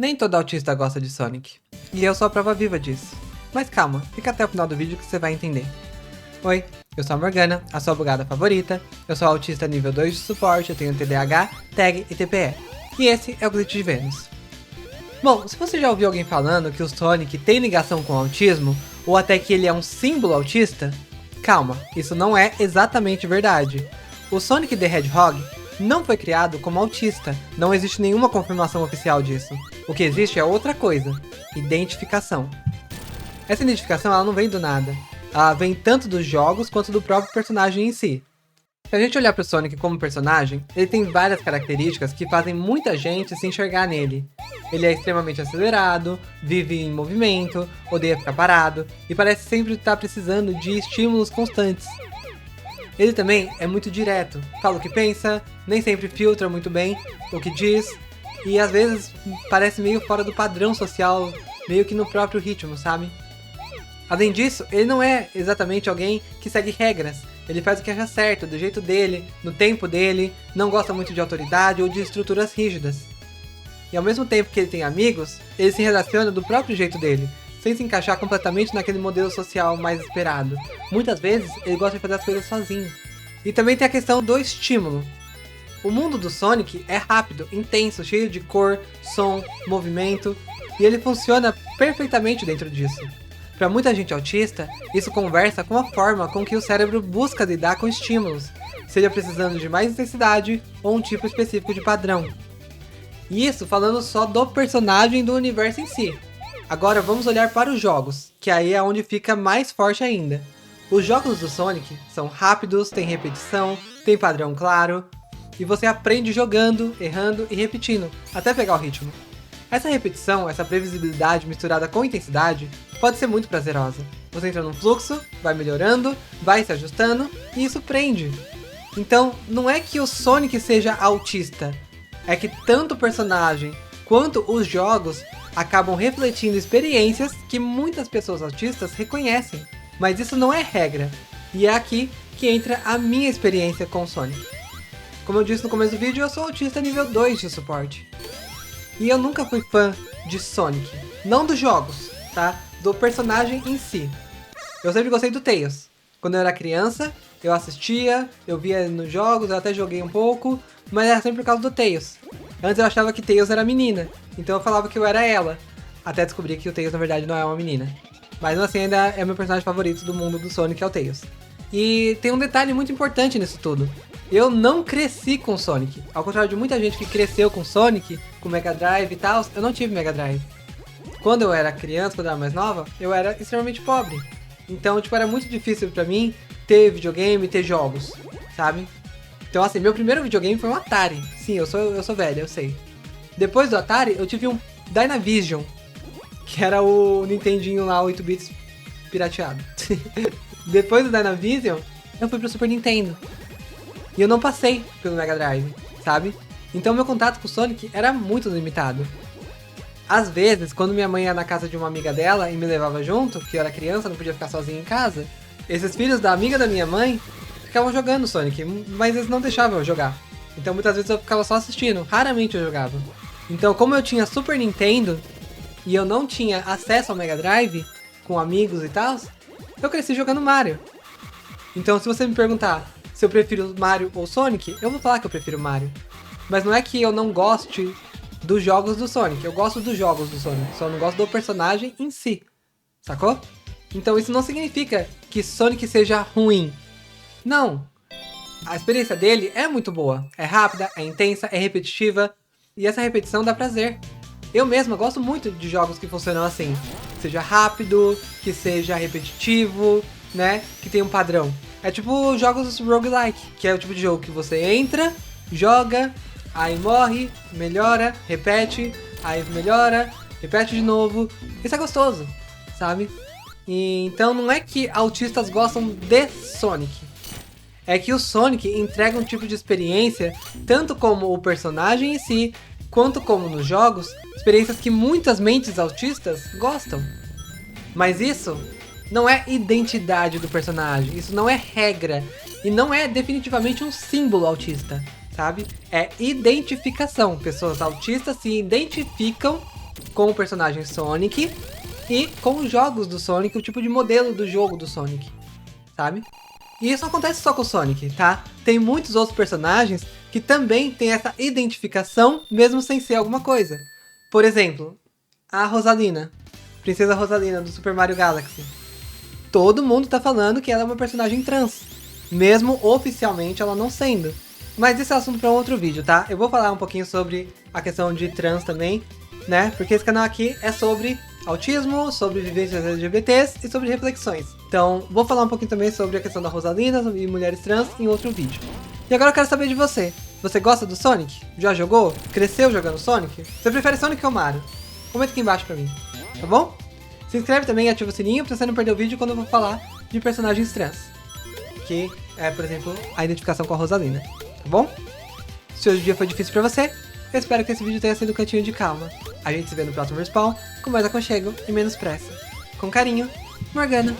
Nem todo autista gosta de Sonic. E eu sou a prova viva disso. Mas calma, fica até o final do vídeo que você vai entender. Oi, eu sou a Morgana, a sua bugada favorita. Eu sou autista nível 2 de suporte, eu tenho TDAH, TAG e TPE. E esse é o Glitch de Vênus. Bom, se você já ouviu alguém falando que o Sonic tem ligação com o autismo, ou até que ele é um símbolo autista, calma, isso não é exatamente verdade. O Sonic the Hedgehog não foi criado como autista, não existe nenhuma confirmação oficial disso. O que existe é outra coisa, identificação. Essa identificação ela não vem do nada, ela vem tanto dos jogos quanto do próprio personagem em si. Se a gente olhar para o Sonic como personagem, ele tem várias características que fazem muita gente se enxergar nele. Ele é extremamente acelerado, vive em movimento, odeia ficar parado e parece sempre estar precisando de estímulos constantes. Ele também é muito direto, fala o que pensa, nem sempre filtra muito bem o que diz e às vezes parece meio fora do padrão social, meio que no próprio ritmo, sabe? Além disso, ele não é exatamente alguém que segue regras. Ele faz o que acha certo, do jeito dele, no tempo dele, não gosta muito de autoridade ou de estruturas rígidas. E ao mesmo tempo que ele tem amigos, ele se relaciona do próprio jeito dele, sem se encaixar completamente naquele modelo social mais esperado. Muitas vezes, ele gosta de fazer as coisas sozinho. E também tem a questão do estímulo. O mundo do Sonic é rápido, intenso, cheio de cor, som, movimento, e ele funciona perfeitamente dentro disso. Para muita gente autista, isso conversa com a forma com que o cérebro busca lidar com estímulos, seja precisando de mais intensidade ou um tipo específico de padrão. E isso falando só do personagem do universo em si. Agora vamos olhar para os jogos, que aí é onde fica mais forte ainda. Os jogos do Sonic são rápidos, tem repetição, tem padrão claro, e você aprende jogando, errando e repetindo, até pegar o ritmo. Essa repetição, essa previsibilidade misturada com intensidade, pode ser muito prazerosa. Você entra num fluxo, vai melhorando, vai se ajustando, e isso prende. Então, não é que o Sonic seja autista, é que tanto o personagem quanto os jogos acabam refletindo experiências que muitas pessoas autistas reconhecem. Mas isso não é regra, e é aqui que entra a minha experiência com o Sonic. Como eu disse no começo do vídeo, eu sou autista nível 2 de suporte. E eu nunca fui fã de Sonic, não dos jogos, tá? Do personagem em si. Eu sempre gostei do Tails. Quando eu era criança, eu assistia, eu via nos jogos, eu até joguei um pouco, mas era sempre por causa do Tails. Antes eu achava que Tails era menina, então eu falava que eu era ela, até descobrir que o Tails na verdade não é uma menina. Mas assim ainda é meu personagem favorito do mundo do Sonic, é o Tails. E tem um detalhe muito importante nisso tudo. Eu não cresci com Sonic. Ao contrário de muita gente que cresceu com Sonic, com Mega Drive e tal, eu não tive Mega Drive. Quando eu era criança, quando eu era mais nova, eu era extremamente pobre. Então, tipo, era muito difícil pra mim ter videogame, ter jogos, sabe? Então, assim, meu primeiro videogame foi um Atari. Sim, eu sou velho, eu sei. Depois do Atari, eu tive um Dynavision, que era o Nintendinho lá, 8 bits pirateado. Depois do Dynavision, eu fui pro Super Nintendo. E eu não passei pelo Mega Drive, sabe? Então meu contato com o Sonic era muito limitado. Às vezes, quando minha mãe ia na casa de uma amiga dela e me levava junto, que eu era criança, não podia ficar sozinho em casa, esses filhos da amiga da minha mãe ficavam jogando Sonic, mas eles não deixavam eu jogar. Então muitas vezes eu ficava só assistindo, raramente eu jogava. Então como eu tinha Super Nintendo e eu não tinha acesso ao Mega Drive, com amigos e tal, eu cresci jogando Mario. Então se você me perguntar se eu prefiro Mario ou Sonic, eu vou falar que eu prefiro Mario. Mas não é que eu não goste dos jogos do Sonic, eu gosto dos jogos do Sonic, só não gosto do personagem em si, sacou? Então isso não significa que Sonic seja ruim. Não, a experiência dele é muito boa, é rápida, é intensa, é repetitiva, e essa repetição dá prazer. Eu mesma gosto muito de jogos que funcionam assim, que seja rápido, que seja repetitivo, né, que tenha um padrão. É tipo jogos roguelike, que é o tipo de jogo que você entra, joga, aí morre, melhora, repete, aí melhora, repete de novo. Isso é gostoso, sabe? E então não é que autistas gostam de Sonic. É que o Sonic entrega um tipo de experiência, tanto como o personagem em si, quanto como nos jogos, experiências que muitas mentes autistas gostam. Mas isso não é identidade do personagem, isso não é regra, e não é definitivamente um símbolo autista, sabe? É identificação. Pessoas autistas se identificam com o personagem Sonic e com os jogos do Sonic, o tipo de modelo do jogo do Sonic, sabe? E isso não acontece só com o Sonic, tá? Tem muitos outros personagens que também têm essa identificação, mesmo sem ser alguma coisa. Por exemplo, a Rosalina, Princesa Rosalina do Super Mario Galaxy. Todo mundo tá falando que ela é uma personagem trans, mesmo oficialmente ela não sendo. Mas esse é assunto para um outro vídeo, tá? Eu vou falar um pouquinho sobre a questão de trans também, né? Porque esse canal aqui é sobre autismo, sobre vivências LGBTs e sobre reflexões. Então, vou falar um pouquinho também sobre a questão da Rosalina e mulheres trans em outro vídeo. E agora eu quero saber de você. Você gosta do Sonic? Já jogou? Cresceu jogando Sonic? Você prefere Sonic ou Mario? Comenta aqui embaixo pra mim, tá bom? Se inscreve também e ativa o sininho pra você não perder o vídeo quando eu vou falar de personagens trans. Que é, por exemplo, a identificação com a Rosalina, tá bom? Se hoje o dia foi difícil pra você, eu espero que esse vídeo tenha sido um cantinho de calma. A gente se vê no próximo respawn, com mais aconchego e menos pressa. Com carinho, Morgana.